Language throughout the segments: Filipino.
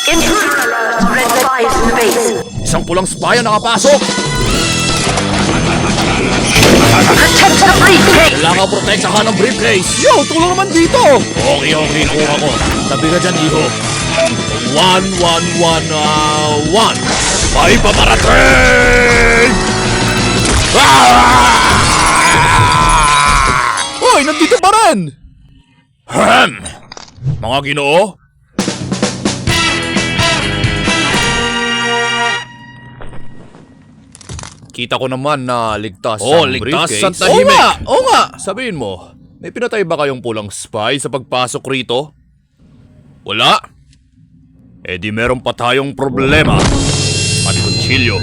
Intruder alert! Red spies in the base. Isang pulang spy ang nakapasok! Protect the briefcase! Kailangan protektahan ng briefcase! Yo, tulong naman dito! Okay, kuha ko. Tabi ka dyan, iho. 1. May paparating! Hoy, nandito pa rin! Mga Ginoo? Kita ko naman na ligtas ang briefcase. ligtas sa tahimik. Oo nga! Sabihin mo, may pinatay ba kayong pulang spy sa pagpasok rito? Wala? Eh di meron pa tayong problema. Pati kutsilyo.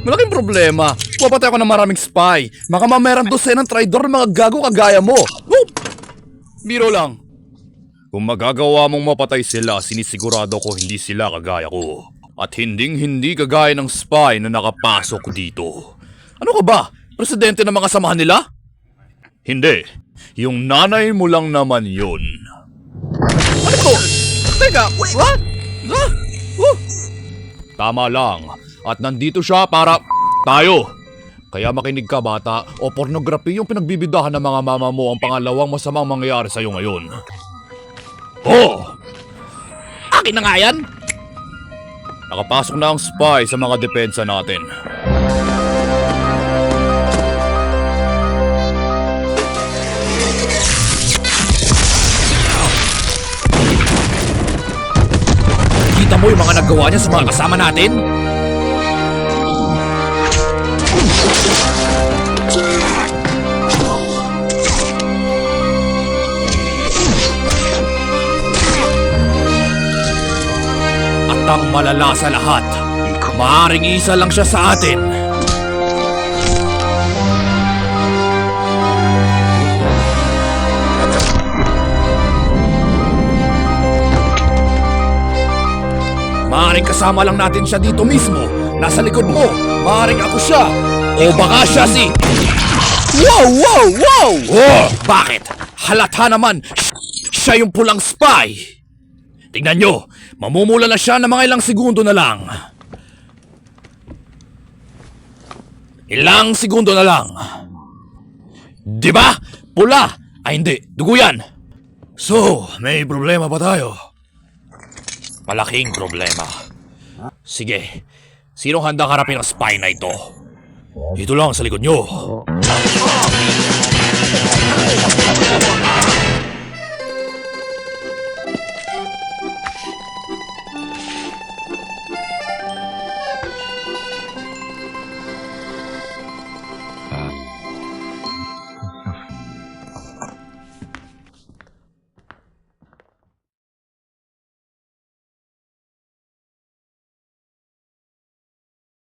Malaking problema. Papatay ako ng maraming spy. Baka mamerang dosenang traidor ng mga gago kagaya mo. Biro lang. Kung magagawa mong mapatay sila, sinisigurado ko hindi sila kagaya ko. At hindi kagaya ng spy na nakapasok dito. Ano ka ba? Presidente ng mga samahan nila? Hindi. Yung nanay mo lang naman yun. Ano to? Teka, what? Tama lang. At nandito siya para tayo. Kaya makinig ka bata, o pornography yung pinagbibidahan ng mga mama mo ang pangalawang masamang mangyayari sa'yo ngayon. Akin na nga yan? Nakapasok na ang spy sa mga depensa natin. Kita mo yung mga nagawa niya sa mga kasama natin? At ang malala sa lahat, maaaring isa lang siya sa atin. Maaaring kasama lang natin siya dito mismo. Nasa likod mo. Maaaring ako siya. O baka siya si... Wow! Bakit? Halata naman. Siya yung pulang spy. Tingnan nyo. Mamumula na siya ng mga ilang segundo na lang. Ilang segundo na lang. Diba? Pula. Ay hindi. Dugo yan. So, may problema ba tayo? Malaking problema. Sige, sinong handang harapin ang spy na ito? Ito lang sa likod nyo.